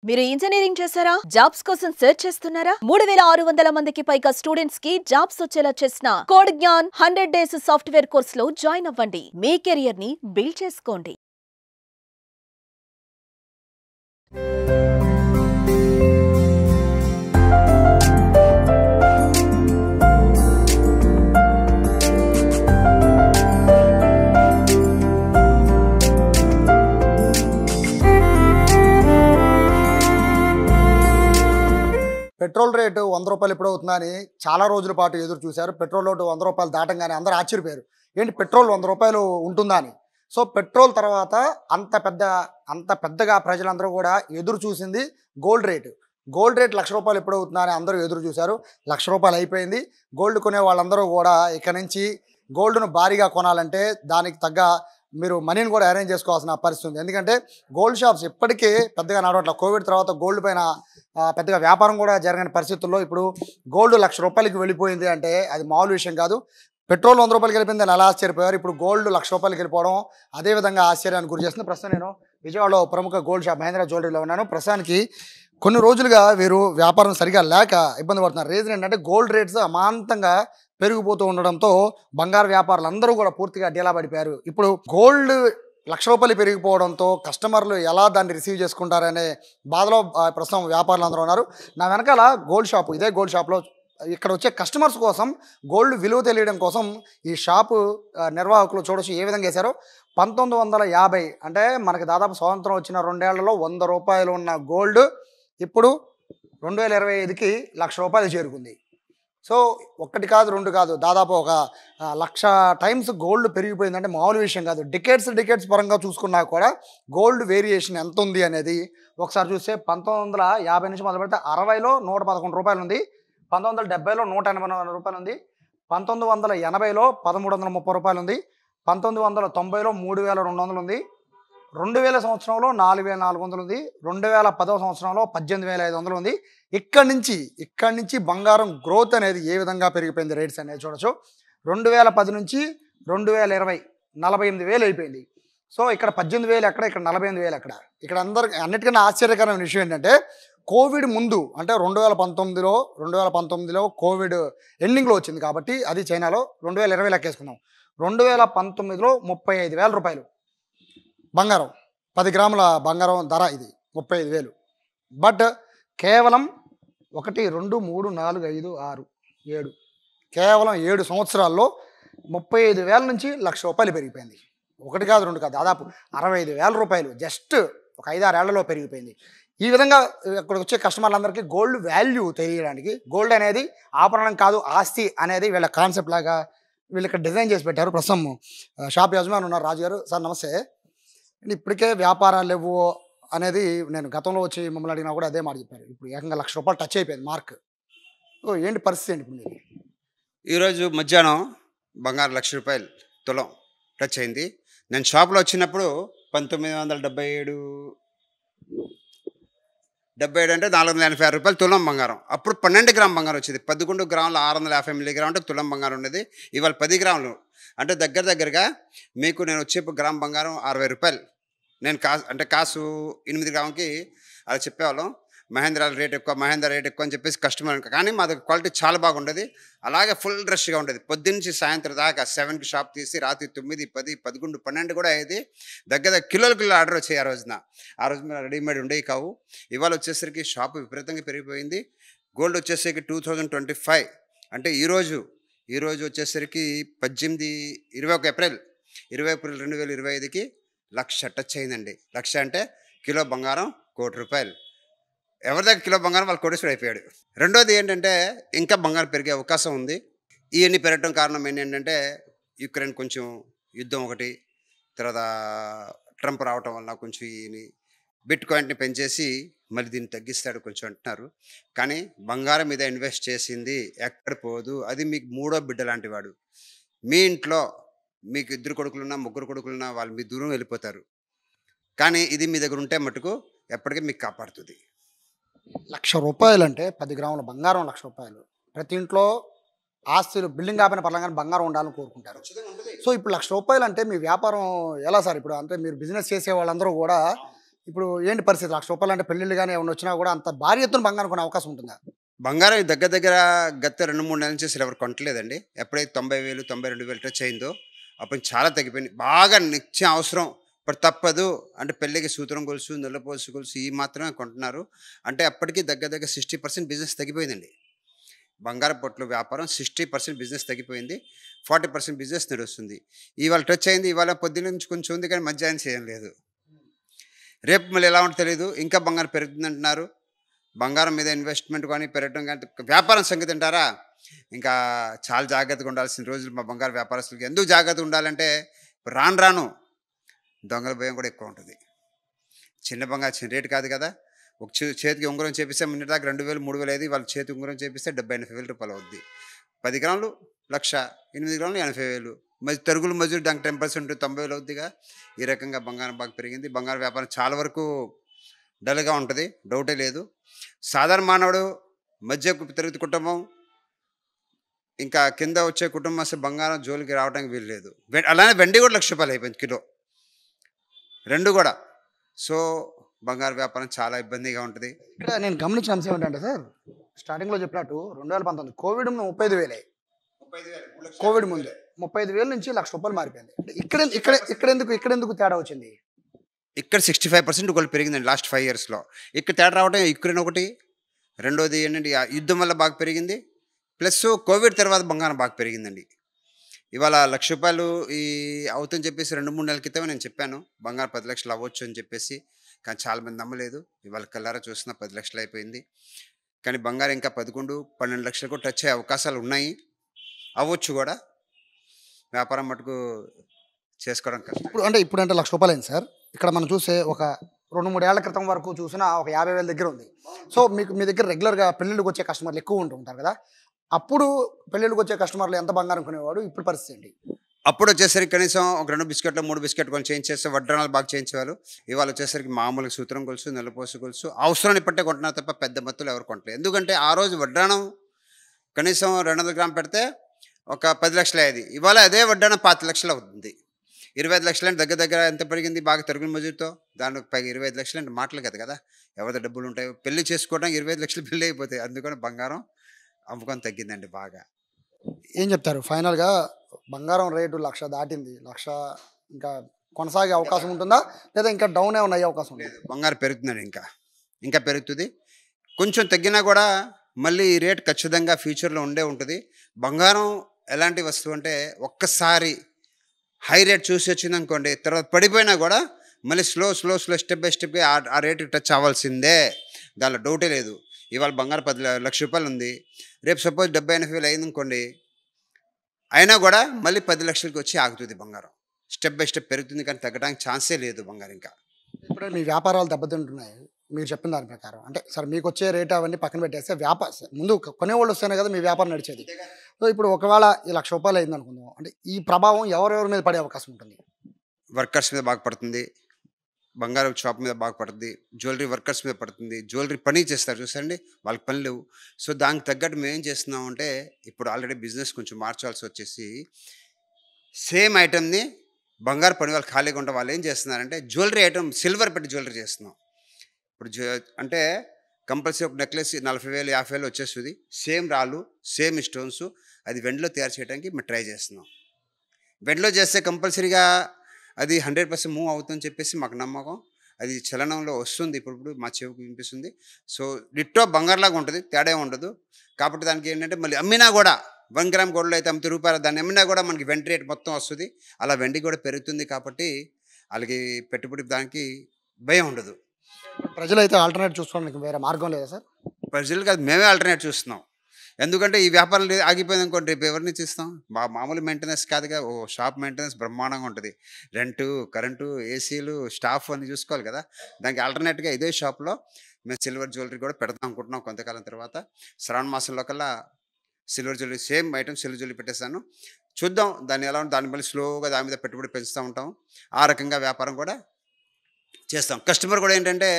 మీరు ఇంజనీరింగ్ చేశారా? జాబ్స్ కోసం సెర్చ్ చేస్తున్నారా? 3600 మందికి పైగా స్టూడెంట్స్ కి జాబ్స్ వచ్చేలా చేసిన కోడ్ జ్ఞాన్ 100 డేస్ సాఫ్ట్వేర్ కోర్సులో జాయిన్ అవ్వండి. మీ కెరియర్ ని బిల్డ్ చేసుకోండి. పెట్రోల్ రేటు 100 రూపాయలు ఎప్పుడు అవుతుందని చాలా రోజుల పాటు ఎదురు చూశారు. పెట్రోల్ రేటు 100 రూపాయలు దాటంగానే అందరూ ఆశ్చర్యపోయారు. ఏంటి పెట్రోల్ 100 రూపాయలు ఉంటుందా అని. సో పెట్రోల్ తర్వాత అంత పెద్దగా ప్రజలందరూ కూడా ఎదురు చూసింది గోల్డ్ రేటు. గోల్డ్ రేట్ ₹1,00,000 ఎప్పుడు అవుతుందా అని అందరూ ఎదురు చూశారు. ₹1,00,000 అయిపోయింది. గోల్డ్ కొనే వాళ్ళందరూ కూడా ఇక నుంచి గోల్డ్ను భారీగా కొనాలంటే దానికి తగ్గ మీరు మనీని కూడా అరేంజ్ చేసుకోవాల్సిన పరిస్థితి ఉంది. ఎందుకంటే గోల్డ్ షాప్స్ ఇప్పటికీ పెద్దగా నడవట్ల. కోవిడ్ తర్వాత గోల్డ్ పైన పెద్దగా వ్యాపారం కూడా జరగని పరిస్థితుల్లో ఇప్పుడు గోల్డ్ ₹1,00,000 వెళ్ళిపోయింది అంటే అది మామూలు విషయం కాదు. పెట్రోల్ ₹100 వెళ్ళిపోయింది అని అలా ఆశ్చర్యపోయారు. ఇప్పుడు గోల్డ్ ₹1,00,000 వెళ్ళిపోవడం అదేవిధంగా ఆశ్చర్యానికి గురి చేస్తుంది. ప్రస్తుతం నేను విజయవాడలో ప్రముఖ గోల్డ్ షాప్ మహేంద్ర జ్యువెలరీలో ఉన్నాను. ప్రస్తుతానికి కొన్ని రోజులుగా వీరు వ్యాపారం సరిగా లేక ఇబ్బంది పడుతున్నారు. రీజన్ ఏంటంటే గోల్డ్ రేట్స్ అమాంతంగా పెరిగిపోతూ ఉండడంతో బంగారు వ్యాపారులు అందరూ కూడా పూర్తిగా డీలా పడిపోయారు. ఇప్పుడు గోల్డ్ ₹1,00,000 పెరిగిపోవడంతో కస్టమర్లు ఎలా దాన్ని రిసీవ్ చేసుకుంటారనే బాధలో ప్రస్తుతం వ్యాపారులు అందరూ ఉన్నారు. నా వెనకాల గోల్డ్ షాపు, ఇదే గోల్డ్ షాప్లో ఇక్కడ వచ్చే కస్టమర్స్ కోసం గోల్డ్ విలువ తెలియడం కోసం ఈ షాపు నిర్వాహకులు చూడొచ్చు ఏ విధంగా వేశారో. 1950 అంటే మనకి దాదాపు స్వాతంత్రం వచ్చిన 2 ఏళ్లలో ₹100 ఉన్న గోల్డ్ ఇప్పుడు 2025కి ₹1,00,000 చేరుకుంది. సో ఒకటి కాదు రెండు కాదు దాదాపు ఒక 1,00,000 టైమ్స్ గోల్డ్ పెరిగిపోయిందంటే మామూలు విషయం కాదు. డికేట్స్ పరంగా చూసుకున్నా కూడా గోల్డ్ వేరియేషన్ ఎంత ఉంది అనేది ఒకసారి చూస్తే 1950 నుంచి మొదలు పెడితే 60లో ₹111 ఉంది, 1970లో ₹184 ఉంది, 1980లో ₹1,330 ఉంది, 1990లో ₹3,200 ఉంది, 2000 సంవత్సరంలో 4,400 ఉంది, 2010 సంవత్సరంలో 18,500 ఉంది. ఇక్కడి నుంచి బంగారం గ్రోత్ అనేది ఏ విధంగా పెరిగిపోయింది రేట్స్ అనేది చూడొచ్చు. 2010 నుంచి 2020 48,000 అయిపోయింది. సో ఇక్కడ 18,000 ఎక్కడ, ఇక్కడ 48,000 ఎక్కడ. ఇక్కడ అన్నిటికన్నా ఆశ్చర్యకరమైన విషయం ఏంటంటే కోవిడ్ ముందు అంటే 2019లో కోవిడ్ ఎండింగ్లో వచ్చింది కాబట్టి అది చైనాలో 2020 లెక్కేసుకున్నాం. 2019లో ₹35,000 బంగారం, 10 గ్రాముల బంగారం ధర ఇది 35,000. బట్ కేవలం 1, 2, 3, 4, 5, 6, 7 కేవలం 7 సంవత్సరాల్లో 35,000 నుంచి ₹1,00,000 పెరిగిపోయింది. ఒకటి కాదు రెండు కాదు దాదాపు ₹65,000 జస్ట్ ఒక 5-6 ఏళ్లలో పెరిగిపోయింది. ఈ విధంగా ఇక్కడికి వచ్చే కస్టమర్లందరికీ గోల్డ్ వాల్యూ తెలియడానికి గోల్డ్ అనేది ఆభరణం కాదు ఆస్తి అనేది వీళ్ళ కాన్సెప్ట్ లాగా వీళ్ళు ఇక్కడ డిజైన్ చేసి పెట్టారు. ప్రస్తుతం షాప్ యజమాని ఉన్నారు రాజు గారు. సార్ నమస్తే. ఇప్పటికే వ్యాపారాలు లేవు అనేది నేను గతంలో వచ్చి మమ్మల్ని అడిగినా కూడా అదే మాట చెప్పారు. ఇప్పుడు ఏకంగా ₹1,00,000 టచ్ అయిపోయింది మార్క్. ఏంటి పరిస్థితి ఏంటి ఇప్పుడు మీరు? ఈరోజు మధ్యాహ్నం బంగారం ₹1,00,000 తులం టచ్ అయింది. నేను షాప్లో వచ్చినప్పుడు 1977 అంటే ₹486 తులం బంగారం. అప్పుడు 12 గ్రామ్ బంగారం వచ్చేది. 11 గ్రాములు 650 మిల్లీగ్రామ్ అంటే తులం బంగారం ఉండేది. ఇవాళ 10 గ్రాములు అంటే దగ్గరగా మీకు నేను వచ్చే గ్రామ్ బంగారం ₹60. నేను కాసు 8 గ్రాములకి అలా చెప్పేవాళ్ళం. మహేంద్ర రేట్ ఎక్కువ అని చెప్పేసి కస్టమర్, కానీ మా దగ్గర క్వాలిటీ చాలా బాగుండేది. అలాగే ఫుల్ రష్గా ఉండేది. పొద్దున్నుంచి సాయంత్రం దాకా 7కి షాప్ తీసి రాత్రి 9, 10, 11, 12 కూడా అయ్యేది. దగ్గర కిలో ఆర్డర్ వచ్చాయి ఆ రోజు మీద రెడీమేడ్ ఉండేవి కావు. ఇవాళ వచ్చేసరికి షాప్ విపరీతంగా పెరిగిపోయింది. గోల్డ్ వచ్చేసరికి 2025 అంటే ఈరోజు వచ్చేసరికి 21 ఏప్రిల్ 2025కి 1,00,000 టచ్ అయిందండి. 1,00,000 అంటే కిలో బంగారం ₹1,00,00,000. ఎవరి దగ్గర కిలో బంగారం వాళ్ళు కోటేశ్వరుడు అయిపోయాడు. రెండోది ఏంటంటే ఇంకా బంగారం పెరిగే అవకాశం ఉంది. ఇవన్నీ పెరగడం కారణం ఏంటంటే యుక్రెయిన్ కొంచెం యుద్ధం ఒకటి, తర్వాత ట్రంప్ రావటం వల్ల కొంచెం ఈ బిట్ కాయిన్ని పెంచేసి మళ్ళీ దీన్ని తగ్గిస్తాడు కొంచెం అంటున్నారు. కానీ బంగారం మీద ఇన్వెస్ట్ చేసింది ఎక్కడ పోదు. అది మీకు 3వ బిడ్డ లాంటి వాడు. మీ ఇంట్లో మీకు 2 కొడుకులున్నా 3 కొడుకులున్నా వాళ్ళు మీ దూరం వెళ్ళిపోతారు. కానీ ఇది మీ దగ్గర ఉంటే మటుకు ఎప్పటికీ మీకు కాపాడుతుంది. ₹1,00,000 అంటే 10 గ్రాముల బంగారం ₹1,00,000. ప్రతి ఇంట్లో ఆస్తులు బిల్డింగ్ ఆపిన పర్లంగానే బంగారం ఉండాలని కోరుకుంటారు. సో ఇప్పుడు ₹1,00,000 అంటే మీ వ్యాపారం ఎలా సార్? ఇప్పుడు అంటే మీరు బిజినెస్ చేసే వాళ్ళందరూ కూడా ఇప్పుడు ఏంటి పరిస్థితి? ₹1,00,000 అంటే పెళ్ళిళ్ళు గాని ఏమన్నా వచ్చినా కూడా అంత భారీ ఎత్తున బంగారం కొనే అవకాశం ఉంటుందా? బంగారం దగ్గర దగ్గర గత 2-3 నెలల నుంచి అసలు ఎవరు కొనట్లేదండి. ఎప్పుడైతే 90,000, 92,000 టచ్ అయిందో అప్పుడు చాలా తగ్గిపోయింది. బాగా నిత్యం అవసరం ఇప్పుడు తప్పదు అంటే పెళ్ళికి సూత్రం గొలుసు, నల్లపోసు గొలుసు ఇవి మాత్రమే కొంటున్నారు. అంటే అప్పటికి దగ్గర దగ్గర 60% బిజినెస్ తగ్గిపోయిందండి. బంగారం పొట్లు వ్యాపారం 60% బిజినెస్ తగ్గిపోయింది. 40% బిజినెస్ నడుస్తుంది. ఇవాళ టచ్ అయింది. ఇవాళ పొద్దున్న నుంచి కొంచెం ఉంది కానీ మధ్యాహ్నం చేయం లేదు. రేపు మళ్ళీ ఎలా ఉంటుందో తెలీదు. ఇంకా బంగారం పెరుగుతుందంటున్నారు. బంగారం మీద ఇన్వెస్ట్మెంట్ కానీ పెరగడం కానీ వ్యాపారం సంగతి అంటారా? ఇంకా చాలా జాగ్రత్తగా ఉండాల్సిన రోజులు మా బంగారు వ్యాపారస్తులకి. ఎందుకు జాగ్రత్తగా ఉండాలంటే రాను రాను దొంగల భయం కూడా ఎక్కువ ఉంటుంది. చిన్న బంగారు చిన్న రేటు కాదు కదా. ఒక చేతికి ఉంగరం చేపిస్తే మొన్నటి దాకా 2,000, 3,000 అయింది. వాళ్ళ చేతి ఉంగరం చేపిస్తే 70,000-80,000 అవుద్ది. 10 గ్రాములు 1,00,000, 8 గ్రాములు 80,000. మరి తరుగులు మజూరు దానికి 10% 90,000 అవుద్దిగా. ఈ రకంగా బంగారం బాగా పెరిగింది. బంగారం వ్యాపారం చాలా వరకు డల్గా ఉంటుంది, డౌటే లేదు. సాధారణ మానవుడు మధ్య తరగతి కుటుంబం ఇంకా కింద వచ్చే కుటుంబం అసలు బంగారం జోలికి రావడానికి వీలు లేదు. అలానే వెండి కూడా ₹1,00,000 అయిపోయింది కిలో, రెండు కూడా. సో బంగారు వ్యాపారం చాలా ఇబ్బందిగా ఉంటుంది. ఇక్కడ నేను గమనించిన అంశం ఏంటంటే సార్, స్టార్టింగ్లో చెప్పినట్టు 2019 కోవిడ్ 35,000, కోవిడ్ ముందు 35,000 నుంచి ₹1,00,000 మారిపోయింది. ఇక్కడెందుకు తేడా వచ్చింది? ఇక్కడ 65% గోల్డ్ పెరిగిందండి లాస్ట్ 5 ఇయర్స్లో. ఇక్కడ తేడా రావడం యుక్రెయిన్ ఒకటి, రెండోది ఏంటంటే యుద్ధం వల్ల బాగా పెరిగింది, ప్లస్ కోవిడ్ తర్వాత బంగారం బాగా పెరిగిందండి. ఇవాళ ₹1,00,000 ఈ అవుతుందని చెప్పేసి 2-3 నెలల క్రితమే నేను చెప్పాను బంగారం 10 లక్షలు అవ్వచ్చు అని చెప్పేసి. కానీ చాలామంది నమ్మలేదు. ఇవాళ కల్లారా చూసినా 10 లక్షలు అయిపోయింది. కానీ బంగారం ఇంకా 11-12 లక్షలకు కూడా టచ్ అయ్యే అవకాశాలు ఉన్నాయి, అవ్వచ్చు కూడా. వ్యాపారం మటుకు చేసుకోవడం కష్టం. ఇప్పుడంటే ₹1,00,000 అయింది సార్. ఇక్కడ మనం చూసే ఒక 2-3 ఏళ్ల క్రితం వరకు చూసినా ఒక 50,000 దగ్గర ఉంది. సో మీ దగ్గర రెగ్యులర్గా పెళ్ళిళ్ళకి వచ్చే కస్టమర్లు ఎక్కువ ఉంటుంటారు కదా. అప్పుడు పెళ్ళిళ్ళకి వచ్చే కస్టమర్లు ఎంత బంగారం కొనేవాడు? ఇప్పుడు పరిస్థితి ఏంటి? అప్పుడు వచ్చేసరికి కనీసం ఒక 2 బిస్కెట్లు 3 బిస్కెట్ కొని చేయించేస్తే వడ్డాణాలు బాగా చేయించేవాళ్ళు. ఇవాళ వచ్చేసరికి మామూలుగా సూత్రం గొలుసు, నల్లపోసు గొలుసు అవసరాన్ని పట్టే కొంటున్నారు తప్ప పెద్ద మొత్తంలో ఎవరు కొంటలేదు. ఎందుకంటే ఆ రోజు వడ్డాణం కనీసం 200 గ్రాములు పెడితే ఒక 10 లక్షలు అయ్యేది. ఇవాళ అదే వడ్డాణం 5 లక్షలు అవుతుంది. 25 లక్షలు అంటే దగ్గర దగ్గర ఎంత పెరిగింది బాగా తరుగుల మజూరుతో. దానికి పైగా 25 లక్షలు అంటే మాటలు కదా. ఎవరి డబ్బులు ఉంటాయో పెళ్లి చేసుకోవడానికి 25 లక్షలు పెళ్ళి అయిపోతాయి. అందుకని బంగారం అమ్మకం తగ్గిందండి బాగా. ఏం చెప్తారు ఫైనల్గా? బంగారం రేటు 1,00,000 దాటింది. 1,00,000 ఇంకా కొనసాగే అవకాశం ఉంటుందా, లేదా ఇంకా డౌన్ ఏమైనా అయ్యే అవకాశం ఉంది? బంగారం పెరుగుతుందండి, ఇంకా పెరుగుతుంది. కొంచెం తగ్గినా కూడా మళ్ళీ ఈ రేట్ ఖచ్చితంగా ఫ్యూచర్లో ఉంటుంది. బంగారం ఎలాంటి వస్తువు అంటే ఒక్కసారి హై రేట్ చూసి వచ్చిందనుకోండి, తర్వాత పడిపోయినా కూడా మళ్ళీ స్లో స్టెప్ బై స్టెప్గా ఆ రేటు టచ్ అవ్వాల్సిందే, దానిలో డౌటే లేదు. ఇవాళ బంగారం ₹10,00,000 ఉంది. రేపు సపోజ్ 70,000-80,000 అయిందనుకోండి, అయినా కూడా మళ్ళీ 10 లక్షలకి వచ్చి ఆగుతుంది బంగారం. స్టెప్ బై స్టెప్ పెరుగుతుంది కానీ తగ్గడానికి ఛాన్సే లేదు బంగారం ఇంకా. ఇప్పుడు మీ వ్యాపారాలు దెబ్బతింటున్నాయి మీరు చెప్పిన దాని ప్రకారం. అంటే సార్ మీకు వచ్చే రేట్ అవన్నీ పక్కన పెట్టేస్తే ముందు కొనేవాళ్ళు వస్తేనే కదా మీ వ్యాపారం నడిచేది. సో ఇప్పుడు ఒకవేళ ఈ ₹1,00,000 అయింది అనుకుందాం, అంటే ఈ ప్రభావం ఎవరెవరి మీద పడే అవకాశం ఉంటుంది? వర్కర్స్ మీద బాగా పడుతుంది, బంగారం షాప్ మీద బాగా పడుతుంది, జ్యువెలరీ వర్కర్స్ మీద పడుతుంది. జ్యువెలరీ పని చేస్తారు చూసండి, వాళ్ళకి పని లేవు. సో దానికి తగ్గట్టు మేము ఏం చేస్తున్నామంటే ఇప్పుడు ఆల్రెడీ బిజినెస్ కొంచెం మార్చాల్సి వచ్చేసి సేమ్ ఐటమ్ని బంగారు పని వాళ్ళు ఖాళీగా ఉంటాం, వాళ్ళు ఏం చేస్తున్నారంటే జ్యువెలరీ ఐటమ్ సిల్వర్ పెట్టి జ్యువెలరీ చేస్తున్నాం. ఇప్పుడు అంటే కంపల్సరీ ఒక నెక్లెస్ 40,000 50,000 వచ్చేస్తుంది. సేమ్ రాళ్ళు సేమ్ స్టోన్స్ అది వెండిలో తయారు చేయడానికి మేము ట్రై చేస్తున్నాం. వెండిలో చేస్తే కంపల్సరీగా అది 100% మూవ్ అవుతుందని చెప్పేసి మాకు నమ్మకం. అది చలనంలో వస్తుంది, ఇప్పుడు మా చెవికి వినిపిస్తుంది. సో డిట్టో బంగారులాగా ఉంటుంది, తేడా ఉండదు. కాబట్టి దానికి ఏంటంటే మళ్ళీ అమ్మినా కూడా 1 గ్రామ్ గోల్డ్లో అయితే ₹50 దాన్ని అమ్మినా కూడా మనకి వెండి రేట్ మొత్తం వస్తుంది. అలా వెండి కూడా పెరుగుతుంది కాబట్టి వాళ్ళకి పెట్టుబడి దానికి భయం ఉండదు. ప్రజలైతే ఆల్టర్నేట్ చూసుకోవడానికి వేరే మార్గం లేదా సార్? ప్రజలు కాదు, మేమే ఆల్టర్నేట్ చూస్తున్నాం. ఎందుకంటే ఈ వ్యాపారం ఆగిపోయింది అనుకోండి, రేపు ఎవరిని ఇస్తాం? మామూలు మెయింటెనెన్స్ కాదుగా. షాప్ మెయింటెనెన్స్ బ్రహ్మాండంగా ఉంటుంది. రెంటు, కరెంటు, ఏసీలు, స్టాఫ్ అన్ని చూసుకోవాలి కదా. దానికి ఆల్టర్నేట్గా ఇదే షాప్లో మేము సిల్వర్ జ్యువెలరీ కూడా పెడతాం అనుకుంటున్నాం కొంతకాలం తర్వాత. శ్రావణ మాసంలో కల్లా silver jewellery same item silver jewellery పెట్టేస్తాను. చూద్దాం దాన్ని ఎలా ఉంటుంది. దాని మళ్ళీ స్లోగా దాని మీద పెట్టుబడి పెంచుతూ ఉంటాం. ఆ రకంగా వ్యాపారం కూడా చేస్తాం. కస్టమర్ కూడా ఏంటంటే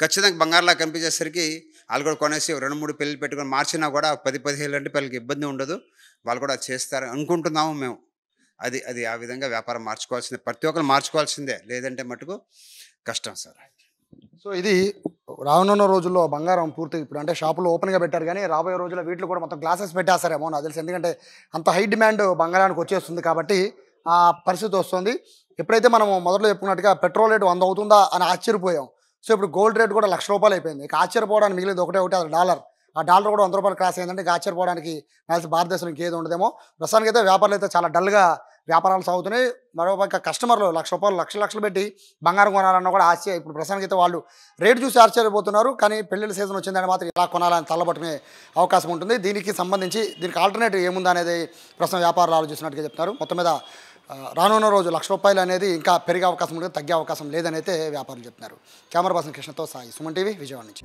ఖచ్చితంగా బంగారులా కనిపించేసరికి వాళ్ళు కూడా కొనేసి 2-3 పెళ్ళి పెట్టుకొని మార్చినా కూడా 10-15 అంటే పిల్లలకి ఇబ్బంది ఉండదు. వాళ్ళు కూడా చేస్తారు అనుకుంటున్నాము మేము. అది ఆ విధంగా వ్యాపారం మార్చుకోవాల్సిందే, ప్రతి ఒక్కరు మార్చుకోవాల్సిందే, లేదంటే మటుకు కష్టం సార్. సో ఇది రానున్న రోజుల్లో బంగారం పూర్తి ఇప్పుడు అంటే షాపులు ఓపెన్గా పెట్టారు కానీ రాబోయే రోజుల్లో వీటిలో కూడా మొత్తం గ్లాసెస్ పెట్టేస్తారేమో నాకు తెలుసు. ఎందుకంటే అంత హై డిమాండ్ బంగారానికి వచ్చేస్తుంది కాబట్టి ఆ పరిస్థితి వస్తుంది. ఎప్పుడైతే మనం మొదట్లో చెప్పుకున్నట్టుగా పెట్రోల్ రేటు 100 అవుతుందా అని ఆశ్చర్యపోయాం. సో ఇప్పుడు గోల్డ్ రేట్ కూడా ₹1,00,000 అయిపోయింది. ఇక ఆశ్చర్యపోవడానికి మిగిలింది ఒకటే అది డాలర్. ఆ డాలర్ కూడా ₹100 క్రాస్ అయిందంటే ఇక ఆశ్చర్యపోవడానికి నాకు భారతదేశంలో ఇంకేది ఉండదేమో. ప్రస్తుతానికి అయితే వ్యాపారులు అయితే చాలా డల్గా వ్యాపారాలు సాగుతున్నాయి. మరోపక్క కస్టమర్లు ₹1,00,000 లక్షలు పెట్టి బంగారం కొనాలన్నా కూడా ఇప్పుడు ప్రస్తుతానికి అయితే వాళ్ళు రేటు చూసి ఆశ్చర్యపోతున్నారు. కానీ పెళ్ళిళ్ళ సీజన్ వచ్చిందని మాత్రం ఎలా కొనాలని తల్లబట్టుకునే అవకాశం ఉంటుంది. దీనికి సంబంధించి దీనికి ఆల్టర్నేటివ్ ఏముందా అనేది ప్రస్తుతం వ్యాపారులు ఆలోచిస్తున్నట్టుగా చెప్తున్నారు. మొత్తం మీద రానున్న రోజు ₹1,00,000 అనేది ఇంకా పెరిగే అవకాశం ఉంటుంది, తగ్గే అవకాశం లేదని అయితే వ్యాపారులు చెప్తున్నారు. కెమెరా పర్సన్ కృష్ణతో సాయి, సుమన్ టీవీ, విజయవాడ నుంచి.